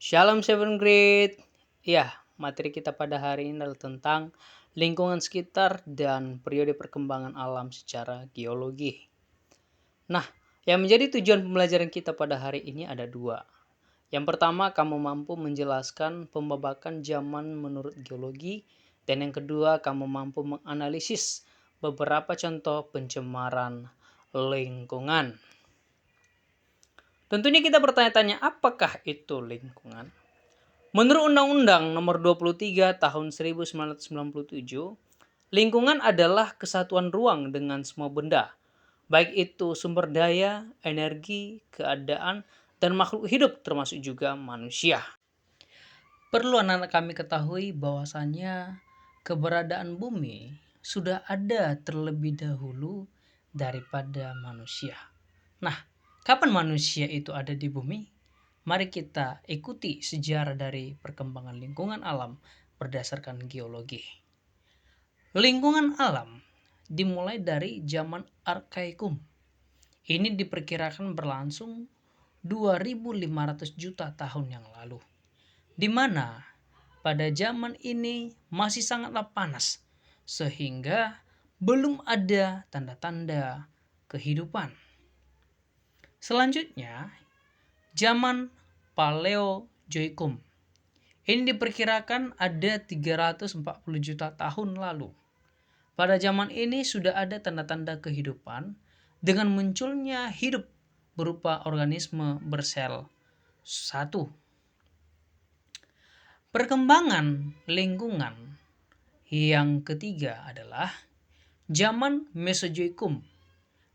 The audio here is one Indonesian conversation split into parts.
Shalom Seven Grade. Ya, materi kita pada hari ini adalah tentang lingkungan sekitar dan periode perkembangan alam secara geologi. Nah, yang menjadi tujuan pembelajaran kita pada hari ini ada dua. Yang pertama, kamu mampu menjelaskan pembabakan zaman menurut geologi. Dan yang kedua, kamu mampu menganalisis beberapa contoh pencemaran lingkungan. Tentunya kita bertanya-tanya, apakah itu lingkungan? Menurut Undang-Undang Nomor 23 Tahun 1997, lingkungan adalah kesatuan ruang dengan semua benda, baik itu sumber daya, energi, keadaan, dan makhluk hidup termasuk juga manusia. Perlu anak-anak kami ketahui bahwasannya keberadaan bumi sudah ada terlebih dahulu daripada manusia. Nah, kapan manusia itu ada di bumi? Mari kita ikuti sejarah dari perkembangan lingkungan alam berdasarkan geologi. Lingkungan alam dimulai dari zaman Arkaikum. Ini diperkirakan berlangsung 2500 juta tahun yang lalu. Di mana pada zaman ini masih sangatlah panas sehingga belum ada tanda-tanda kehidupan. Selanjutnya, zaman Paleozoikum. Ini diperkirakan ada 340 juta tahun lalu. Pada zaman ini sudah ada tanda-tanda kehidupan dengan munculnya hidup berupa organisme bersel satu. Perkembangan lingkungan yang ketiga adalah zaman Mesozoikum.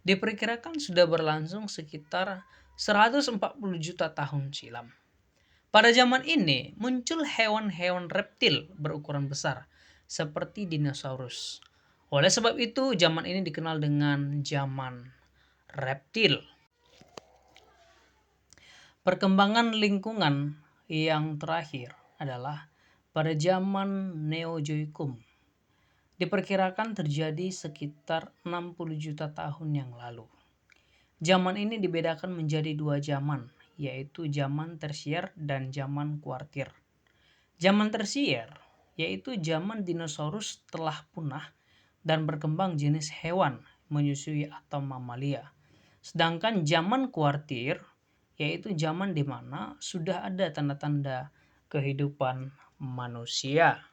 Diperkirakan sudah berlangsung sekitar 140 juta tahun silam. Pada zaman ini muncul hewan-hewan reptil berukuran besar seperti dinosaurus. Oleh sebab itu zaman ini dikenal dengan zaman reptil. Perkembangan lingkungan yang terakhir adalah pada zaman Neozoikum. Diperkirakan terjadi sekitar 60 juta tahun yang lalu. Zaman ini dibedakan menjadi dua zaman, yaitu zaman tersier dan zaman kuartir. Zaman tersier yaitu zaman dinosaurus telah punah dan berkembang jenis hewan menyusui atau mamalia. Sedangkan zaman kuartir yaitu zaman di mana sudah ada tanda-tanda kehidupan manusia.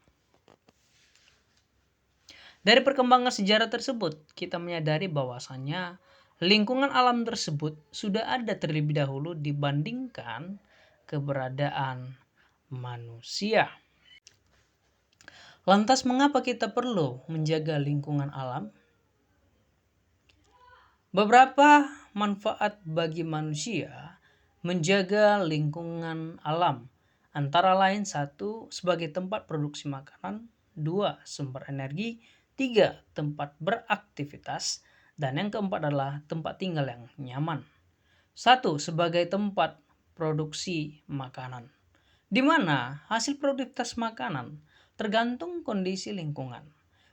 Dari perkembangan sejarah tersebut, kita menyadari bahwasannya lingkungan alam tersebut sudah ada terlebih dahulu dibandingkan keberadaan manusia. Lantas mengapa kita perlu menjaga lingkungan alam? Beberapa manfaat bagi manusia menjaga lingkungan alam, antara lain 1. Sebagai tempat produksi makanan, 2. Sumber energi, 3. Tempat beraktivitas, dan yang keempat adalah tempat tinggal yang nyaman. 1. Sebagai tempat produksi makanan, di mana hasil produktivitas makanan tergantung kondisi lingkungan.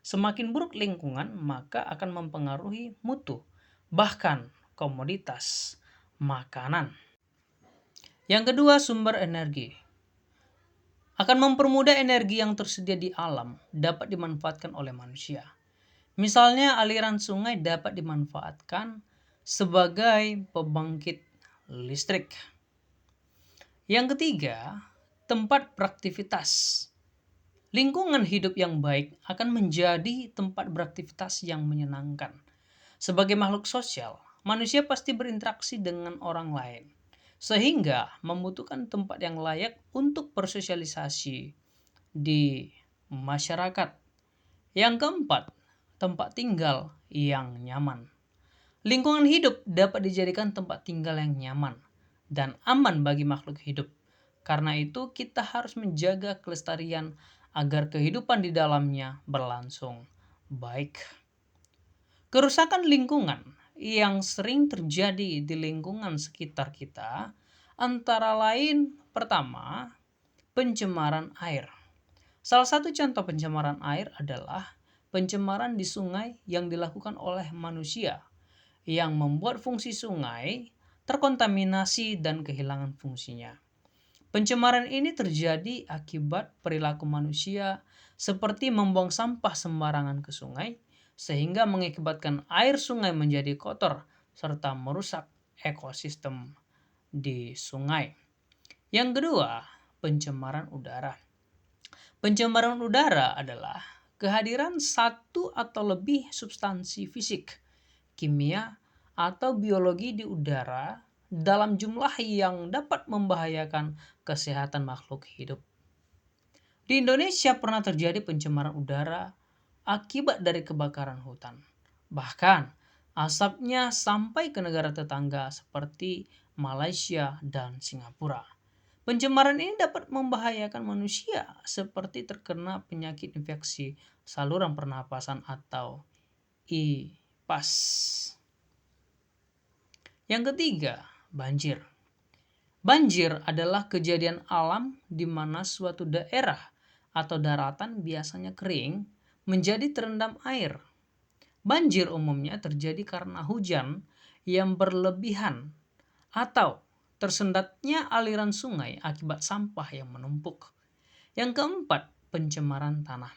Semakin buruk lingkungan, maka akan mempengaruhi mutu, bahkan komoditas makanan. Yang kedua, sumber energi. Akan mempermudah energi yang tersedia di alam dapat dimanfaatkan oleh manusia. Misalnya aliran sungai dapat dimanfaatkan sebagai pembangkit listrik. Yang ketiga, tempat beraktivitas. Lingkungan hidup yang baik akan menjadi tempat beraktivitas yang menyenangkan. Sebagai makhluk sosial, manusia pasti berinteraksi dengan orang lain, sehingga membutuhkan tempat yang layak untuk bersosialisasi di masyarakat. Yang keempat, tempat tinggal yang nyaman. Lingkungan hidup dapat dijadikan tempat tinggal yang nyaman dan aman bagi makhluk hidup. Karena itu kita harus menjaga kelestarian agar kehidupan di dalamnya berlangsung baik. Kerusakan lingkungan yang sering terjadi di lingkungan sekitar kita antara lain, pertama, pencemaran air. Salah satu contoh pencemaran air adalah pencemaran di sungai yang dilakukan oleh manusia, yang membuat fungsi sungai terkontaminasi dan kehilangan fungsinya. Pencemaran ini terjadi akibat perilaku manusia seperti membuang sampah sembarangan ke sungai, sehingga mengakibatkan air sungai menjadi kotor serta merusak ekosistem di sungai. Yang kedua, pencemaran udara. Pencemaran udara adalah kehadiran satu atau lebih substansi fisik, kimia, atau biologi di udara dalam jumlah yang dapat membahayakan kesehatan makhluk hidup. Di Indonesia pernah terjadi pencemaran udara akibat dari kebakaran hutan. Bahkan asapnya sampai ke negara tetangga seperti Malaysia dan Singapura. Pencemaran ini dapat membahayakan manusia seperti terkena penyakit infeksi saluran pernapasan atau IPAS. Yang ketiga, banjir. Banjir adalah kejadian alam di mana suatu daerah atau daratan biasanya kering menjadi terendam air. Banjir umumnya terjadi karena hujan yang berlebihan atau tersendatnya aliran sungai akibat sampah yang menumpuk. Yang keempat, pencemaran tanah.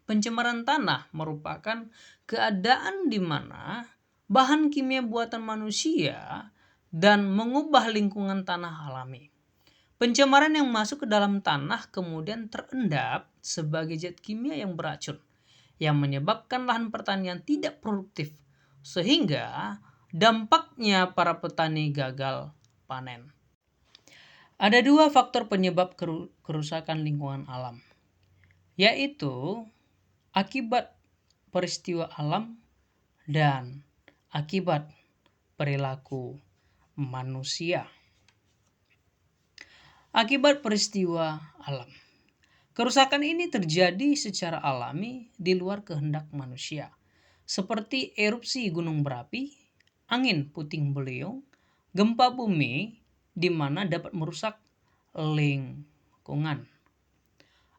Pencemaran tanah merupakan keadaan di mana bahan kimia buatan manusia dan mengubah lingkungan tanah alami. Pencemaran yang masuk ke dalam tanah kemudian terendap sebagai zat kimia yang beracun, yang menyebabkan lahan pertanian tidak produktif, sehingga dampaknya para petani gagal panen. Ada dua faktor penyebab kerusakan lingkungan alam, yaitu akibat peristiwa alam dan akibat perilaku manusia. Akibat peristiwa alam. Kerusakan ini terjadi secara alami di luar kehendak manusia, seperti erupsi gunung berapi, angin puting beliung, gempa bumi, di mana dapat merusak lingkungan.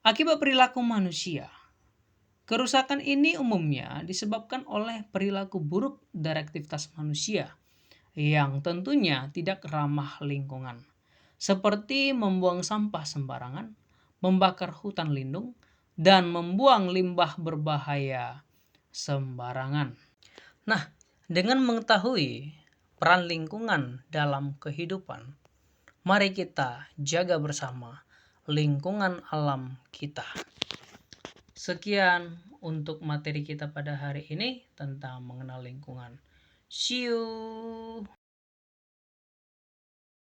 Akibat perilaku manusia. Kerusakan ini umumnya disebabkan oleh perilaku buruk dari aktivitas manusia yang tentunya tidak ramah lingkungan, seperti membuang sampah sembarangan, membakar hutan lindung, dan membuang limbah berbahaya sembarangan. Nah, dengan mengetahui peran lingkungan dalam kehidupan, mari kita jaga bersama lingkungan alam kita. Sekian untuk materi kita pada hari ini tentang mengenal lingkungan. See you.